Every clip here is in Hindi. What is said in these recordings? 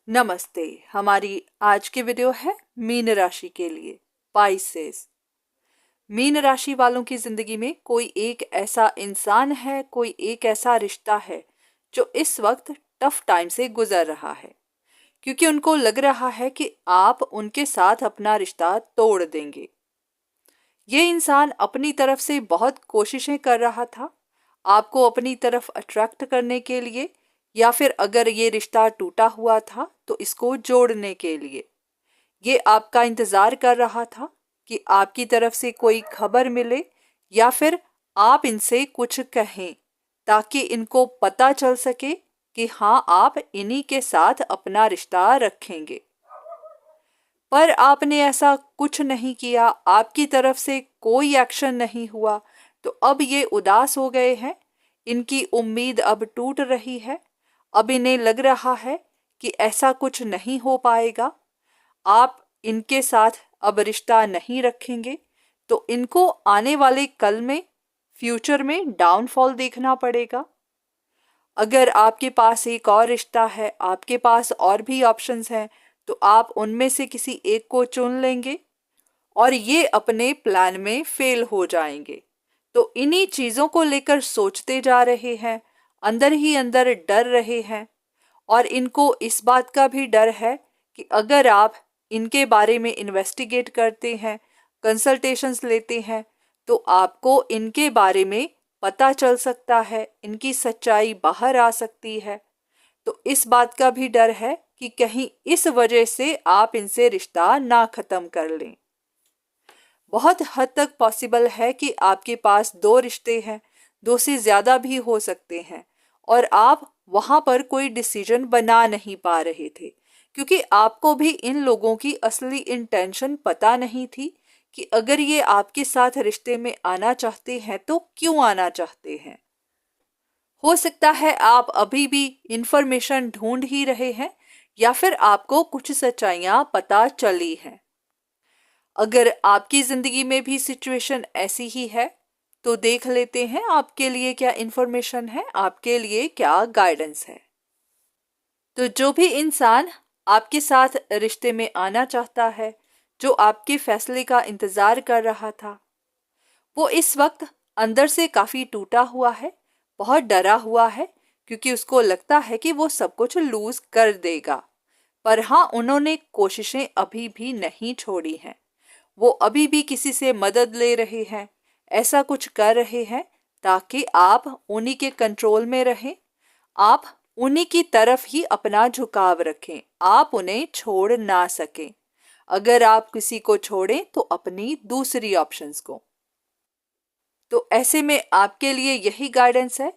नमस्ते। हमारी आज की वीडियो है मीन राशि के लिए, पाइसेस। मीन राशि वालों की जिंदगी में कोई एक ऐसा इंसान है, कोई एक ऐसा रिश्ता है जो इस वक्त टफ टाइम से गुजर रहा है, क्योंकि उनको लग रहा है कि आप उनके साथ अपना रिश्ता तोड़ देंगे। ये इंसान अपनी तरफ से बहुत कोशिशें कर रहा था आपको अपनी तरफ अट्रैक्ट करने के लिए, या फिर अगर ये रिश्ता टूटा हुआ था तो इसको जोड़ने के लिए। ये आपका इंतज़ार कर रहा था कि आपकी तरफ से कोई खबर मिले या फिर आप इनसे कुछ कहें, ताकि इनको पता चल सके कि हाँ, आप इन्हीं के साथ अपना रिश्ता रखेंगे। पर आपने ऐसा कुछ नहीं किया, आपकी तरफ से कोई एक्शन नहीं हुआ, तो अब ये उदास हो गए हैं। इनकी उम्मीद अब टूट रही है। अब इन्हें लग रहा है कि ऐसा कुछ नहीं हो पाएगा, आप इनके साथ अब रिश्ता नहीं रखेंगे, तो इनको आने वाले कल में, फ्यूचर में डाउनफॉल देखना पड़ेगा। अगर आपके पास एक और रिश्ता है, आपके पास और भी ऑप्शंस हैं, तो आप उनमें से किसी एक को चुन लेंगे और ये अपने प्लान में फेल हो जाएंगे। तो इन्हीं चीज़ों को लेकर सोचते जा रहे हैं, अंदर ही अंदर डर रहे हैं। और इनको इस बात का भी डर है कि अगर आप इनके बारे में इन्वेस्टिगेट करते हैं, कंसल्टेशंस लेते हैं, तो आपको इनके बारे में पता चल सकता है, इनकी सच्चाई बाहर आ सकती है। तो इस बात का भी डर है कि कहीं इस वजह से आप इनसे रिश्ता ना ख़त्म कर लें। बहुत हद तक पॉसिबल है कि आपके पास दो रिश्ते हैं, दो से ज़्यादा भी हो सकते हैं, और आप वहाँ पर कोई डिसीजन बना नहीं पा रहे थे, क्योंकि आपको भी इन लोगों की असली इंटेंशन पता नहीं थी कि अगर ये आपके साथ रिश्ते में आना चाहते हैं तो क्यों आना चाहते हैं। हो सकता है आप अभी भी इंफॉर्मेशन ढूंढ ही रहे हैं, या फिर आपको कुछ सच्चाइयाँ पता चली हैं। अगर आपकी ज़िंदगी में भी सिचुएशन ऐसी ही है, तो देख लेते हैं आपके लिए क्या इन्फॉर्मेशन है, आपके लिए क्या गाइडेंस है। तो जो भी इंसान आपके साथ रिश्ते में आना चाहता है, जो आपके फैसले का इंतज़ार कर रहा था, वो इस वक्त अंदर से काफ़ी टूटा हुआ है, बहुत डरा हुआ है, क्योंकि उसको लगता है कि वो सब कुछ लूज़ कर देगा। पर हाँ, उन्होंने कोशिशें अभी भी नहीं छोड़ी हैं। वो अभी भी किसी से मदद ले रहे हैं, ऐसा कुछ कर रहे हैं ताकि आप उन्हीं के कंट्रोल में रहें, आप उन्हीं की तरफ ही अपना झुकाव रखें, आप उन्हें छोड़ ना सकें। अगर आप किसी को छोड़ें तो अपनी दूसरी ऑप्शंस को। तो ऐसे में आपके लिए यही गाइडेंस है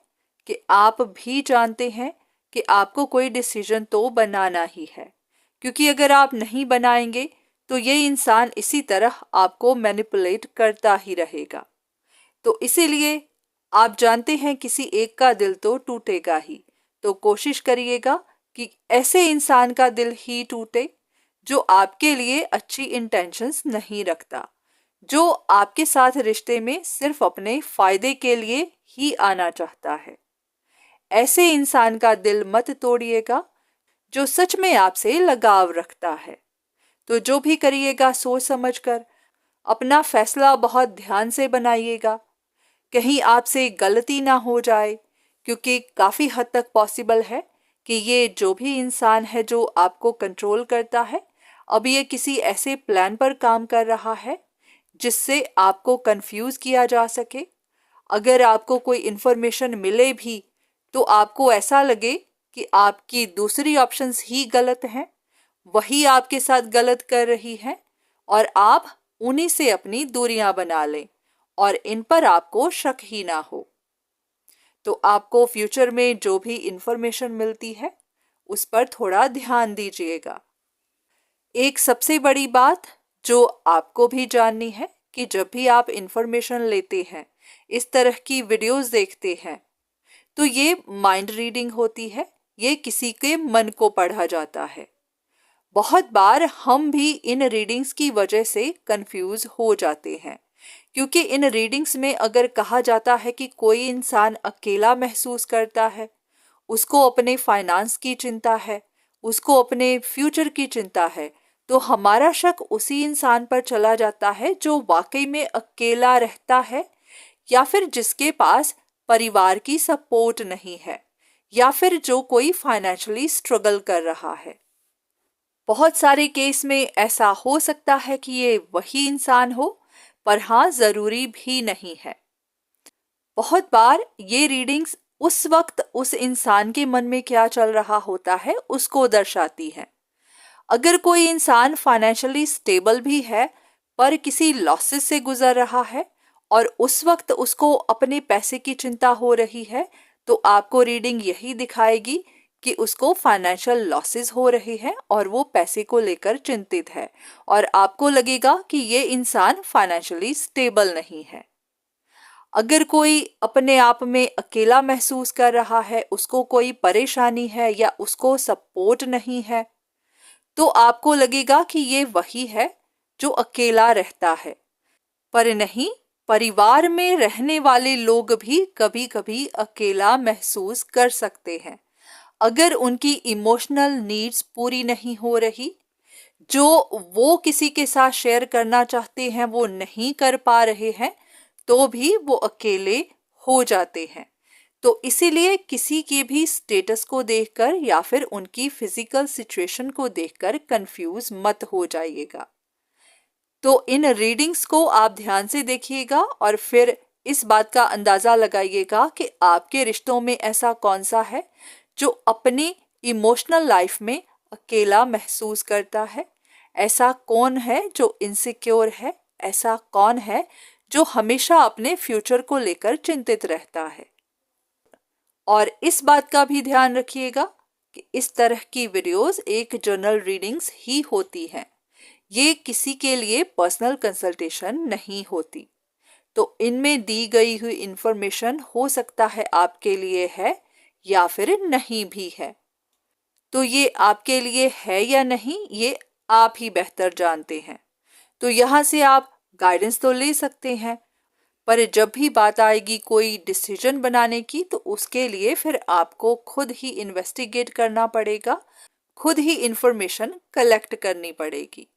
कि आप भी जानते हैं कि आपको कोई डिसीजन तो बनाना ही है, क्योंकि अगर आप नहीं बनाएंगे तो ये इंसान इसी तरह आपको मैनिपुलेट करता ही रहेगा। तो इसीलिए आप जानते हैं किसी एक का दिल तो टूटेगा ही, तो कोशिश करिएगा कि ऐसे इंसान का दिल ही टूटे जो आपके लिए अच्छी इंटेंशंस नहीं रखता, जो आपके साथ रिश्ते में सिर्फ अपने फायदे के लिए ही आना चाहता है। ऐसे इंसान का दिल मत तोड़िएगा जो सच में आपसे लगाव रखता है। तो जो भी करिएगा सोच समझकर, अपना फैसला बहुत ध्यान से बनाइएगा, कहीं आपसे गलती ना हो जाए, क्योंकि काफ़ी हद तक पॉसिबल है कि ये जो भी इंसान है जो आपको कंट्रोल करता है, अब ये किसी ऐसे प्लान पर काम कर रहा है जिससे आपको कंफ्यूज किया जा सके। अगर आपको कोई इन्फॉर्मेशन मिले भी तो आपको ऐसा लगे कि आपकी दूसरी ऑप्शंस ही गलत हैं, वही आपके साथ गलत कर रही है, और आप उन्हीं से अपनी दूरियां बना लें और इन पर आपको शक ही ना हो। तो आपको फ्यूचर में जो भी इंफॉर्मेशन मिलती है उस पर थोड़ा ध्यान दीजिएगा। एक सबसे बड़ी बात जो आपको भी जाननी है कि जब भी आप इंफॉर्मेशन लेते हैं, इस तरह की वीडियोस देखते हैं, तो ये माइंड रीडिंग होती है, ये किसी के मन को पढ़ा जाता है। बहुत बार हम भी इन रीडिंग्स की वजह से कंफ्यूज हो जाते हैं, क्योंकि इन रीडिंग्स में अगर कहा जाता है कि कोई इंसान अकेला महसूस करता है, उसको अपने फाइनेंस की चिंता है, उसको अपने फ्यूचर की चिंता है, तो हमारा शक उसी इंसान पर चला जाता है जो वाकई में अकेला रहता है, या फिर जिसके पास परिवार की सपोर्ट नहीं है, या फिर जो कोई फाइनेंशियली स्ट्रगल कर रहा है। बहुत सारे केस में ऐसा हो सकता है कि ये वही इंसान हो, पर हाँ, जरूरी भी नहीं है। बहुत बार ये रीडिंग्स उस वक्त उस इंसान के मन में क्या चल रहा होता है उसको दर्शाती हैं। अगर कोई इंसान फाइनेंशियली स्टेबल भी है पर किसी लॉसेस से गुजर रहा है और उस वक्त उसको अपने पैसे की चिंता हो रही है, तो आपको रीडिंग यही दिखाएगी कि उसको फाइनेंशियल लॉसेस हो रही है और वो पैसे को लेकर चिंतित है, और आपको लगेगा कि ये इंसान फाइनेंशियली स्टेबल नहीं है। अगर कोई अपने आप में अकेला महसूस कर रहा है, उसको कोई परेशानी है या उसको सपोर्ट नहीं है, तो आपको लगेगा कि ये वही है जो अकेला रहता है। पर नहीं, परिवार में रहने वाले लोग भी कभी कभी अकेला महसूस कर सकते हैं। अगर उनकी इमोशनल नीड्स पूरी नहीं हो रही, जो वो किसी के साथ शेयर करना चाहते हैं वो नहीं कर पा रहे हैं, तो भी वो अकेले हो जाते हैं। तो इसीलिए किसी के भी स्टेटस को देखकर या फिर उनकी फिजिकल सिचुएशन को देखकर कंफ्यूज मत हो जाइएगा। तो इन रीडिंग्स को आप ध्यान से देखिएगा और फिर इस बात का अंदाजा लगाइएगा कि आपके रिश्तों में ऐसा कौन सा है जो अपनी इमोशनल लाइफ में अकेला महसूस करता है। ऐसा कौन है जो इनसिक्योर है, ऐसा कौन है जो हमेशा अपने फ्यूचर को लेकर चिंतित रहता है। और इस बात का भी ध्यान रखिएगा कि इस तरह की वीडियोस एक जनरल रीडिंग्स ही होती हैं, ये किसी के लिए पर्सनल कंसल्टेशन नहीं होती। तो इनमें दी गई हुई इंफॉर्मेशन हो सकता है आपके लिए है या फिर नहीं भी है। तो ये आपके लिए है या नहीं, ये आप ही बेहतर जानते हैं। तो यहाँ से आप गाइडेंस तो ले सकते हैं, पर जब भी बात आएगी कोई डिसीजन बनाने की, तो उसके लिए फिर आपको खुद ही इन्वेस्टिगेट करना पड़ेगा, खुद ही इंफॉर्मेशन कलेक्ट करनी पड़ेगी।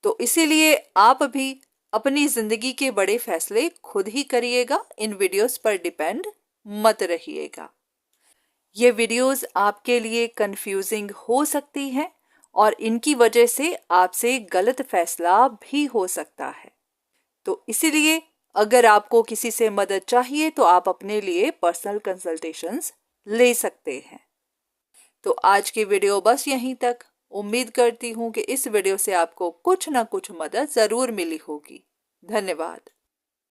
तो इसीलिए आप भी अपनी जिंदगी के बड़े फैसले खुद ही करिएगा, इन वीडियोस पर डिपेंड मत रहिएगा। ये वीडियोस आपके लिए कंफ्यूजिंग हो सकती हैं और इनकी वजह से आपसे गलत फैसला भी हो सकता है। तो इसीलिए अगर आपको किसी से मदद चाहिए तो आप अपने लिए पर्सनल कंसल्टेशंस ले सकते हैं। तो आज की वीडियो बस यहीं तक। उम्मीद करती हूँ कि इस वीडियो से आपको कुछ ना कुछ मदद ज़रूर मिली होगी। धन्यवाद।